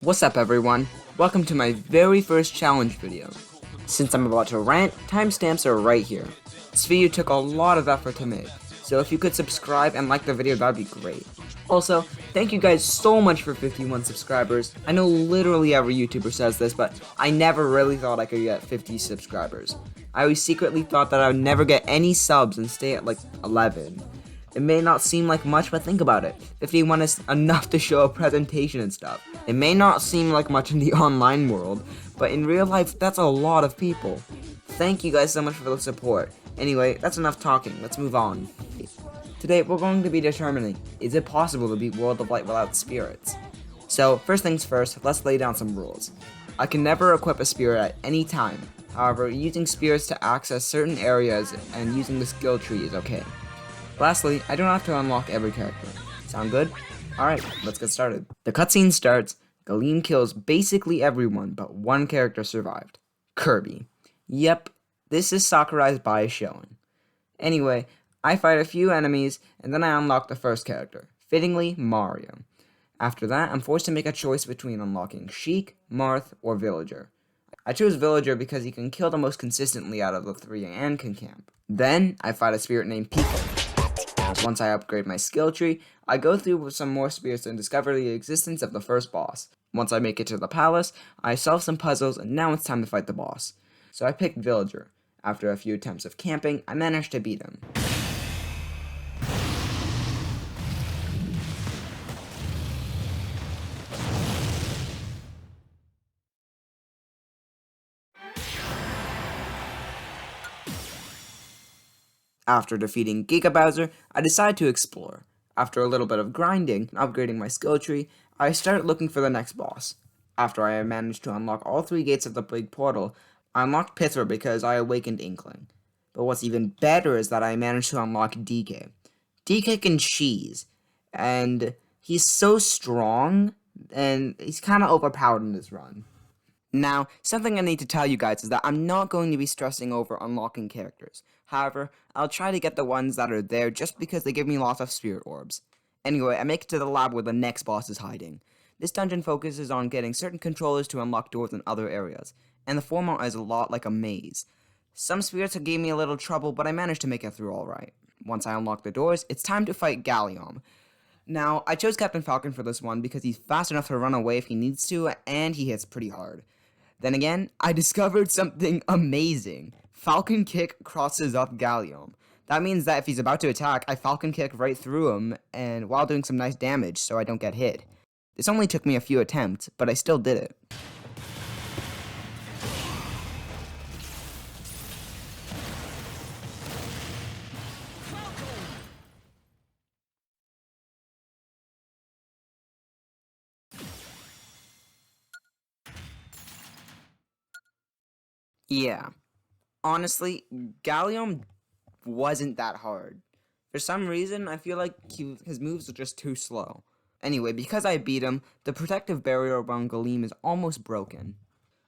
What's up everyone? Welcome to my very first challenge video. Since I'm about to rant, timestamps are right here. This video took a lot of effort to make, so if you could subscribe and like the video, that'd be great. Also, thank you guys so much for 51 subscribers. I know literally every YouTuber says this, but I never really thought I could get 50 subscribers. I always secretly thought that I would never get any subs and stay at like 11. It may not seem like much, but think about it. 51 is enough to show a presentation and stuff. It may not seem like much in the online world, but in real life, that's a lot of people. Thank you guys so much for the support. Anyway, that's enough talking. Let's move on. Today, we're going to be determining, is it possible to beat World of Light without spirits? So, first things first, let's lay down some rules. I can never equip a spirit at any time. However, using spirits to access certain areas and using the skill tree is okay. Lastly, I don't have to unlock every character. Sound good? Alright, let's get started. The cutscene starts, Galeem kills basically everyone, but one character survived. Kirby. Yep, this is Sakurai's bias showing. Anyway, I fight a few enemies, and then I unlock the first character, fittingly, Mario. After that, I'm forced to make a choice between unlocking Sheik, Marth, or Villager. I chose Villager because he can kill the most consistently out of the three and can camp. Then, I fight a spirit named Pico. Once I upgrade my skill tree, I go through with some more spirits and discover the existence of the first boss. Once I make it to the palace, I solve some puzzles and now it's time to fight the boss. So I picked Villager. After a few attempts of camping, I managed to beat him. After defeating Giga Bowser, I decide to explore. After a little bit of grinding and upgrading my skill tree, I start looking for the next boss. After I managed to unlock all three gates of the big portal, I unlocked Pythra because I awakened Inkling. But what's even better is that I managed to unlock DK. DK can cheese, and he's so strong, and he's kind of overpowered in this run. Now, something I need to tell you guys is that I'm not going to be stressing over unlocking characters. However, I'll try to get the ones that are there just because they give me lots of spirit orbs. Anyway, I make it to the lab where the next boss is hiding. This dungeon focuses on getting certain controllers to unlock doors in other areas, and the format is a lot like a maze. Some spirits gave me a little trouble, but I managed to make it through alright. Once I unlock the doors, it's time to fight Gallium. Now, I chose Captain Falcon for this one because he's fast enough to run away if he needs to, and he hits pretty hard. Then again, I discovered something amazing. Falcon Kick crosses up Gallium. That means that if he's about to attack, I Falcon Kick right through him, and while doing some nice damage so I don't get hit. This only took me a few attempts, but I still did it. Yeah. Honestly, Gallium wasn't that hard. For some reason, I feel like his moves are just too slow. Anyway, because I beat him, the protective barrier around Galeem is almost broken.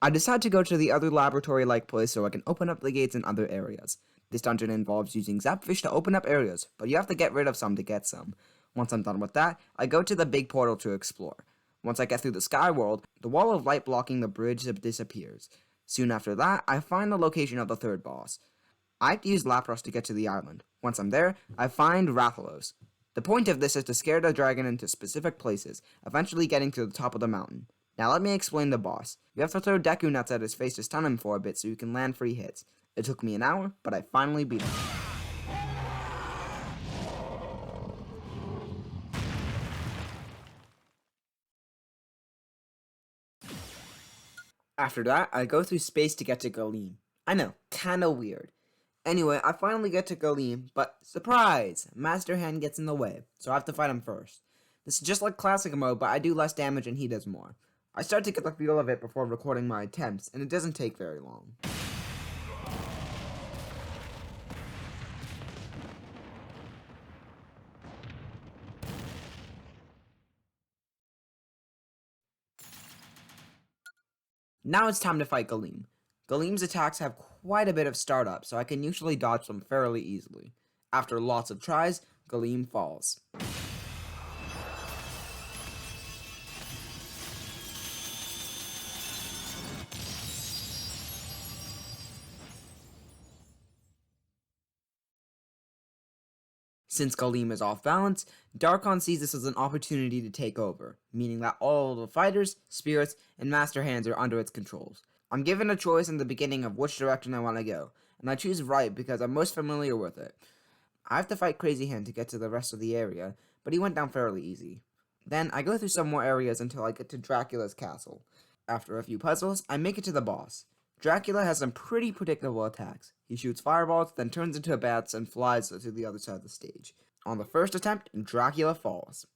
I decide to go to the other laboratory-like place so I can open up the gates in other areas. This dungeon involves using Zapfish to open up areas, but you have to get rid of some to get some. Once I'm done with that, I go to the big portal to explore. Once I get through the sky world, the wall of light blocking the bridge disappears. Soon after that, I find the location of the third boss. I have to use Lapras to get to the island. Once I'm there, I find Rathalos. The point of this is to scare the dragon into specific places, eventually getting to the top of the mountain. Now let me explain the boss. You have to throw Deku Nuts at his face to stun him for a bit so you can land free hits. It took me an hour, but I finally beat him. After that, I go through space to get to Galeem. I know, kinda weird. Anyway, I finally get to Galeem, but surprise! Master Hand gets in the way, so I have to fight him first. This is just like classic mode, but I do less damage and he does more. I start to get the feel of it before recording my attempts, and it doesn't take very long. Now it's time to fight Galeem. Galeem's attacks have quite a bit of startup, so I can usually dodge them fairly easily. After lots of tries, Galeem falls. Since Galeem is off balance, Darkon sees this as an opportunity to take over, meaning that all the fighters, spirits, and master hands are under its controls. I'm given a choice in the beginning of which direction I want to go, and I choose right because I'm most familiar with it. I have to fight Crazy Hand to get to the rest of the area, but he went down fairly easy. Then I go through some more areas until I get to Dracula's castle. After a few puzzles, I make it to the boss. Dracula has some pretty predictable attacks. He shoots fireballs, then turns into bats and flies to the other side of the stage. On the first attempt, Dracula falls.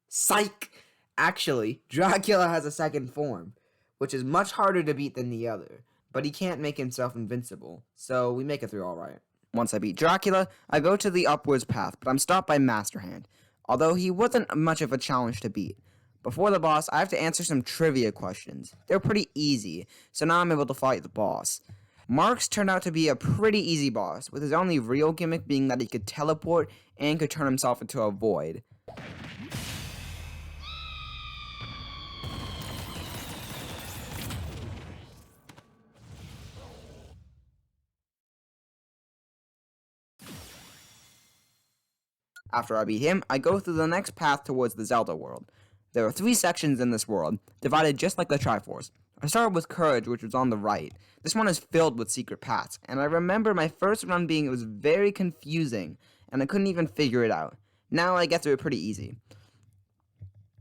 Psych! Actually, Dracula has a second form, which is much harder to beat than the other, but he can't make himself invincible, so we make it through alright. Once I beat Dracula, I go to the upwards path, but I'm stopped by Master Hand, although he wasn't much of a challenge to beat. Before the boss, I have to answer some trivia questions. They're pretty easy, so now I'm able to fight the boss. Marx turned out to be a pretty easy boss, with his only real gimmick being that he could teleport and could turn himself into a void. After I beat him, I go through the next path towards the Zelda world. There are 3 sections in this world, divided just like the Triforce. I started with Courage, which was on the right. This one is filled with secret paths, and I remember my first run being it was very confusing, and I couldn't even figure it out. Now I get through it pretty easy.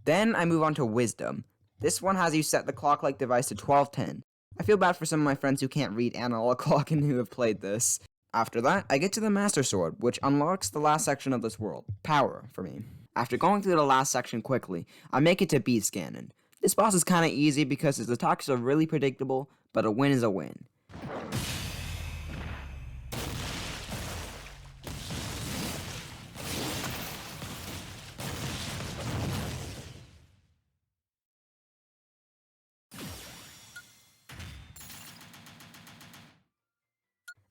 Then I move on to Wisdom. This one has you set the clock-like device to 12:10. I feel bad for some of my friends who can't read analog clock and who have played this. After that, I get to the Master Sword, which unlocks the last section of this world, Power, for me. After going through the last section quickly, I make it to Beast Ganon. This boss is kinda easy because his attacks are really predictable, but a win is a win.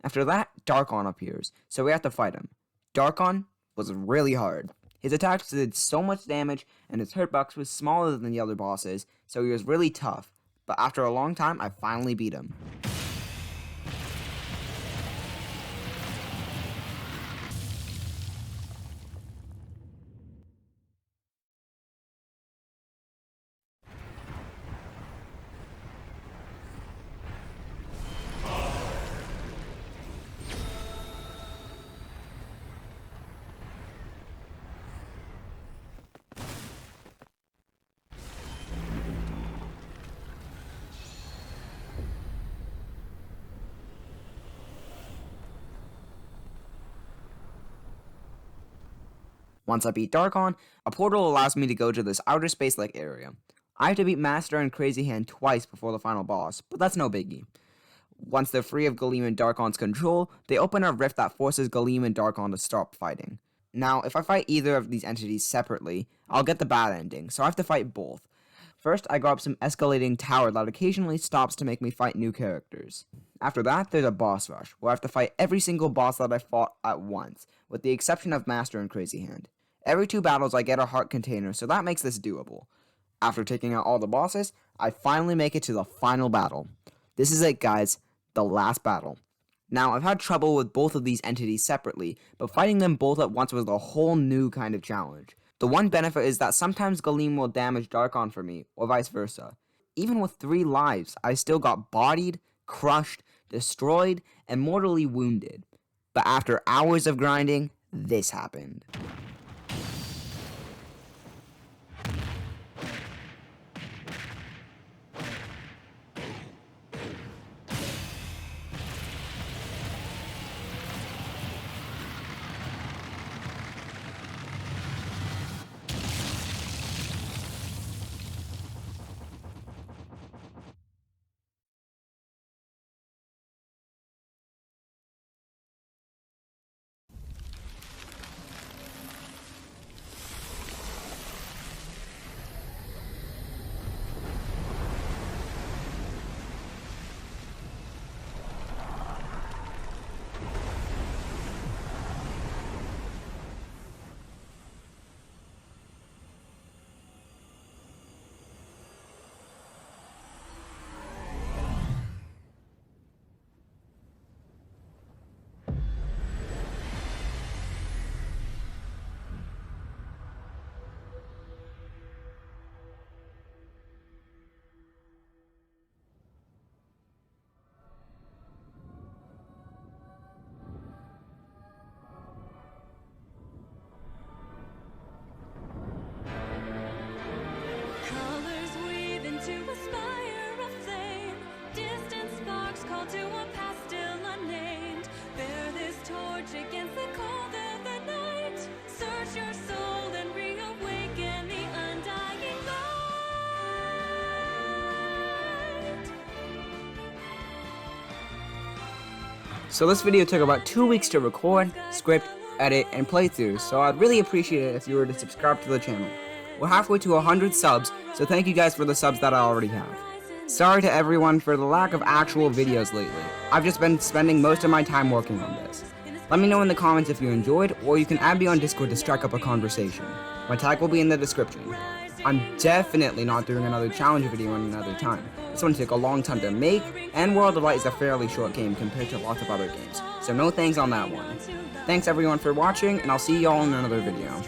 After that, Darkon appears, so we have to fight him. Darkon was really hard. His attacks did so much damage, and his hitbox was smaller than the other bosses, so he was really tough. But after a long time, I finally beat him. Once I beat Darkon, a portal allows me to go to this outer space-like area. I have to beat Master and Crazy Hand twice before the final boss, but that's no biggie. Once they're free of Galeem and Darkon's control, they open a rift that forces Galeem and Darkon to stop fighting. Now, if I fight either of these entities separately, I'll get the bad ending, so I have to fight both. First, I go up some escalating tower that occasionally stops to make me fight new characters. After that, there's a boss rush, where I have to fight every single boss that I fought at once, with the exception of Master and Crazy Hand. Every 2 battles I get a heart container, so that makes this doable. After taking out all the bosses, I finally make it to the final battle. This is it, guys, the last battle. Now, I've had trouble with both of these entities separately, but fighting them both at once was a whole new kind of challenge. The one benefit is that sometimes Galeem will damage Darkon for me, or vice versa. Even with 3 lives, I still got bodied, crushed, destroyed, and mortally wounded. But after hours of grinding, this happened. So this video took about 2 weeks to record, script, edit, and play through, so I'd really appreciate it if you were to subscribe to the channel. We're halfway to 100 subs, so thank you guys for the subs that I already have. Sorry to everyone for the lack of actual videos lately. I've just been spending most of my time working on this. Let me know in the comments if you enjoyed, or you can add me on Discord to strike up a conversation. My tag will be in the description. I'm definitely not doing another challenge video in another time. This one took a long time to make, and World of Light is a fairly short game compared to lots of other games, so no thanks on that one. Thanks everyone for watching, and I'll see y'all in another video.